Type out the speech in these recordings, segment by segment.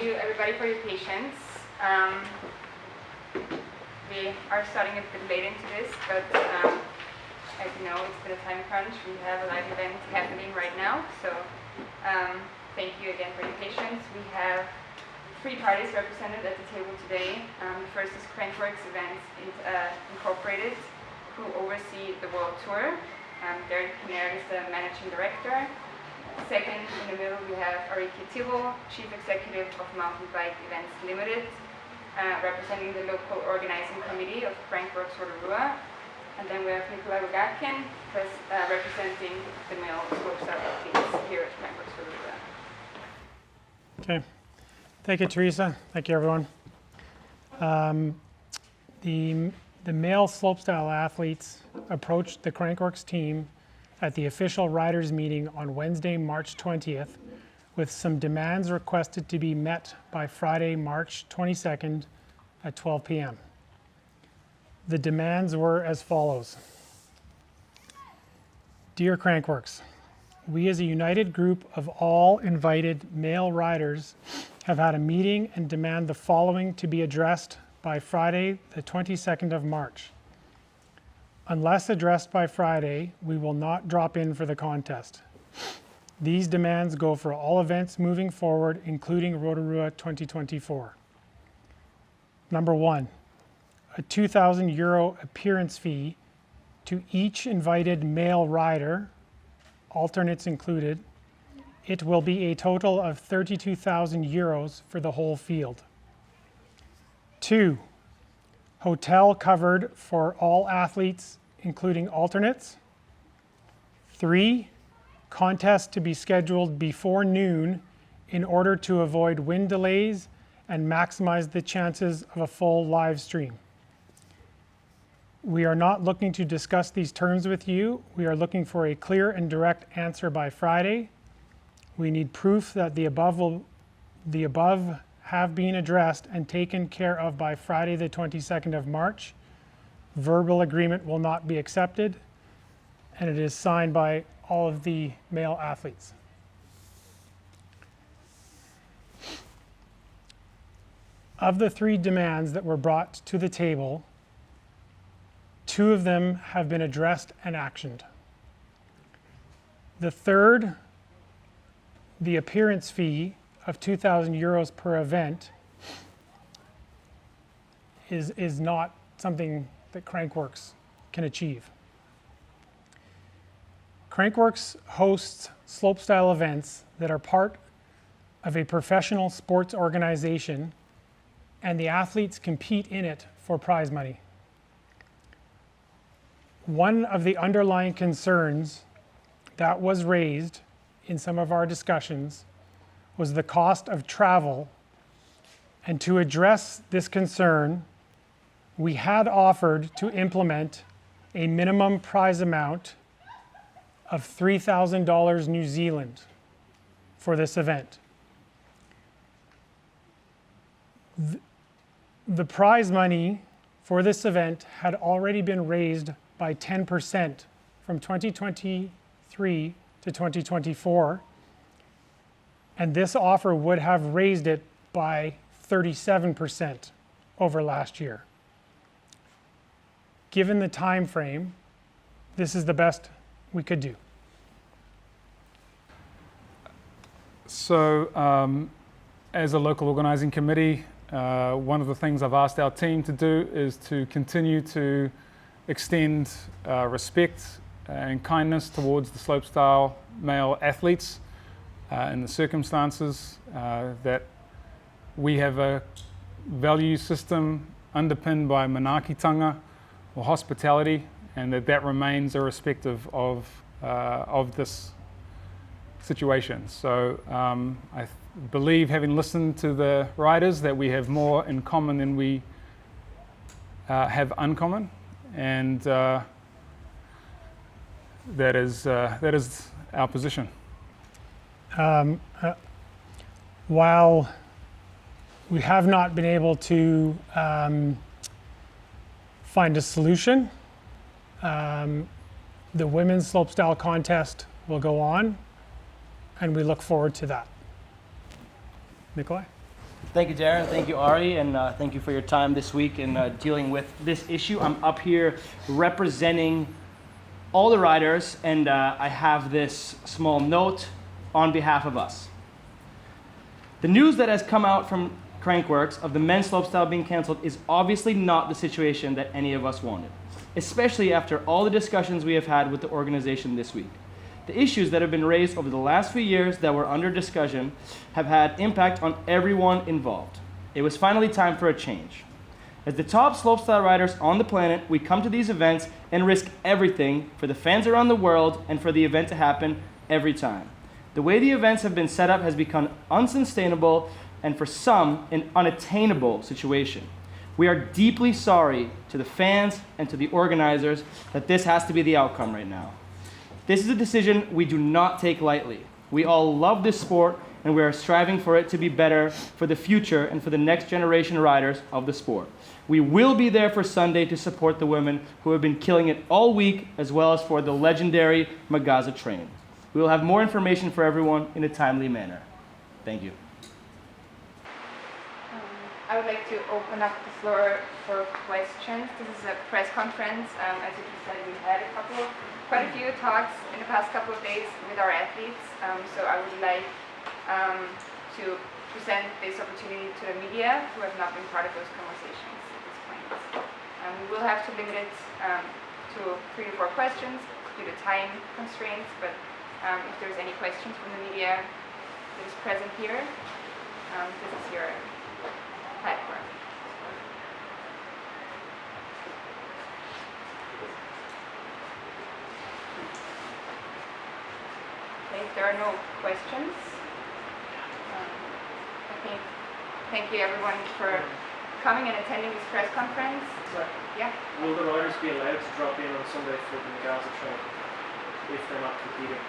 you everybody for your patience. We are starting a bit late into this, but as you know, it's been a time crunch. We have a live event happening right now, so thank you again for your patience. We have 3 parties represented at the table today. The first is Crankworx Events Incorporated, who oversee the world tour. Derek Pinner is the managing director. Second, in the middle, we have Ariki Tibble, Chief Executive of Mountain Bike Events Limited, representing the local organizing committee of Crankworx Rotorua. And then we have Nikolai Rogatkin, representing the male Slopestyle athletes here at Crankworx Rotorua. Okay. Thank you, Teresa. Thank you, everyone. The male Slopestyle athletes approached the Crankworx team at the official riders meeting on Wednesday, March 20th, with some demands requested to be met by Friday, March 22nd at 12 p.m. The demands were as follows. Dear Crankworx, we as a united group of all invited male riders have had a meeting and demand the following to be addressed by Friday, the 22nd of March. Unless addressed by Friday, we will not drop in for the contest. These demands go for all events moving forward, including Rotorua 2024. Number 1, a €2,000 appearance fee to each invited male rider, alternates included. It will be a total of €32,000 for the whole field. 2, hotel covered for all athletes, including alternates. 3, contest to be scheduled before noon in order to avoid wind delays and maximize the chances of a full live stream. We are not looking to discuss these terms with you. We are looking for a clear and direct answer by Friday. We need proof that the above have been addressed and taken care of by Friday the 22nd of March. Verbal agreement will not be accepted, and it is signed by all of the male athletes. Of the 3 demands that were brought to the table, 2 of them have been addressed and actioned. The third, the appearance fee of €2,000 per event, is not something that Crankworx can achieve. Crankworx hosts slopestyle events that are part of a professional sports organization, and the athletes compete in it for prize money. One of the underlying concerns that was raised in some of our discussions was the cost of travel, and to address this concern, we had offered to implement a minimum prize amount of $3,000 New Zealand for this event. The prize money for this event had already been raised by 10% from 2023 to 2024, and this offer would have raised it by 37% over last year. Given the time frame, this is the best we could do. So, as a local organising committee, one of the things I've asked our team to do is to continue to extend respect and kindness towards the slopestyle male athletes in the circumstances that we have a value system underpinned by manaakitanga or hospitality, and that remains irrespective of this situation. So I believe, having listened to the riders, that we have more in common than we have uncommon, and that is our position. While we have not been able to find a solution, the women's slopestyle contest will go on, and we look forward to that. Nikolai? Thank you, Darren. Thank you, Ari, and thank you for your time this week in dealing with this issue. I'm up here representing all the riders, and I have this small note on behalf of us. The news that has come out from Crankworx of the men's slopestyle being canceled is obviously not the situation that any of us wanted, especially after all the discussions we have had with the organization this week. The issues that have been raised over the last few years that were under discussion have had impact on everyone involved. It was finally time for a change. As the top slopestyle riders on the planet, we come to these events and risk everything for the fans around the world and for the event to happen every time. The way the events have been set up has become unsustainable and for some, an unattainable situation. We are deeply sorry to the fans and to the organizers that this has to be the outcome right now. This is a decision we do not take lightly. We all love this sport and we are striving for it to be better for the future and for the next generation riders of the sport. We will be there for Sunday to support the women who have been killing it all week, as well as for the legendary McGazza train. We will have more information for everyone in a timely manner. Thank you. I would like to open up the floor for questions. This is a press conference. As you just said, we had quite a few talks in the past couple of days with our athletes. So I would like to present this opportunity to the media who have not been part of those conversations at this point. We will have to limit it to 3 to 4 questions due to time constraints, but if there's any questions from the media that is present here, this is your platform. Okay, if there are no questions, I think thank you everyone for coming and attending this press conference. Sorry. Yeah. Will the riders be allowed to drop in on Sunday for the McGazza train if they're not competing?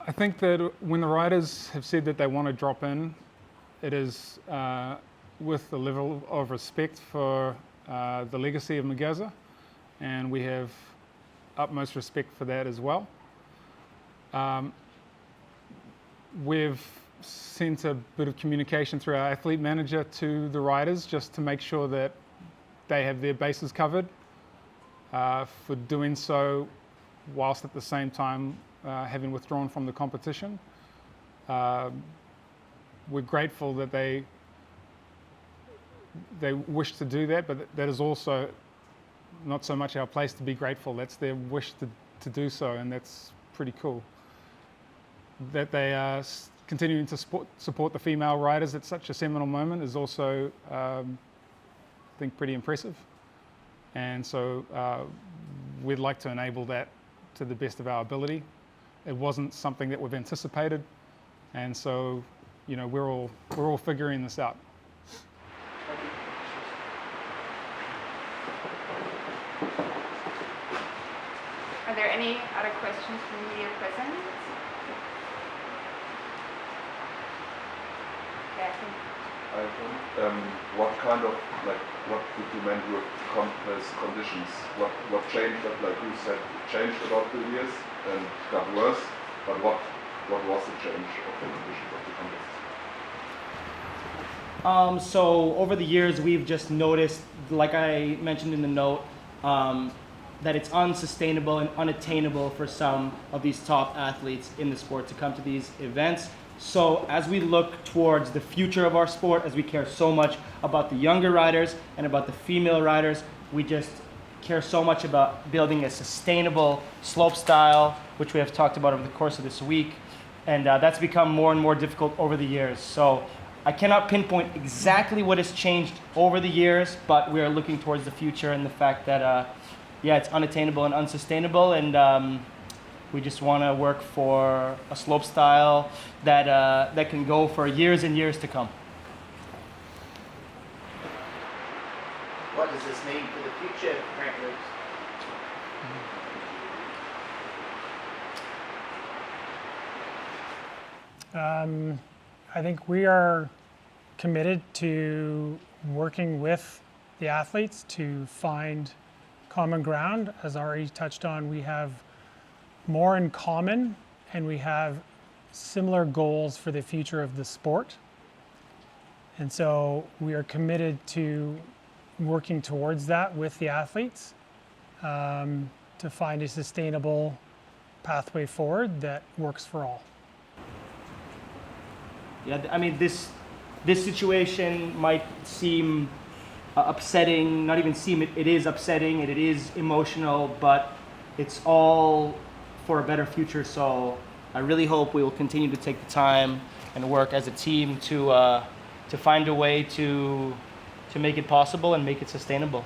I think that when the riders have said that they want to drop in, it is with a level of respect for the legacy of McGazza, and we have utmost respect for that as well. We've sent a bit of communication through our athlete manager to the riders just to make sure that they have their bases covered for doing so whilst at the same time having withdrawn from the competition. We're grateful that they wish to do that, but that is also not so much our place to be grateful. That's their wish to do so, and that's pretty cool. That they are continuing to support the female riders at such a seminal moment is also, I think, pretty impressive. And so we'd like to enable that to the best of our ability. It wasn't something that we've anticipated, and so we're all figuring this out. Are there any other questions from the media present? Yeah, I think. What kind of, what did you mean with conditions? What changed? Like you said, it changed about the years and got worse, but what was the change of the conditions of the contests? So over the years, we've just noticed, like I mentioned in the note, that it's unsustainable and unattainable for some of these top athletes in the sport to come to these events. So as we look towards the future of our sport, as we care so much about the younger riders and about the female riders, we just care so much about building a sustainable slopestyle, which we have talked about over the course of this week. And that's become more and more difficult over the years. So I cannot pinpoint exactly what has changed over the years, but we are looking towards the future and the fact that, it's unattainable and unsustainable, and we just want to work for a slopestyle that can go for years and years to come. What does this mean for the future of Crankworx? I think we are committed to working with the athletes to find common ground. As Ari touched on, we have more in common and we have similar goals for the future of the sport. And so we are committed to working towards that with the athletes to find a sustainable pathway forward that works for all. Yeah, I mean, this situation might seem upsetting, not even seem, it is upsetting and it is emotional, but it's all for a better future. So I really hope we will continue to take the time and work as a team to find a way to make it possible and make it sustainable.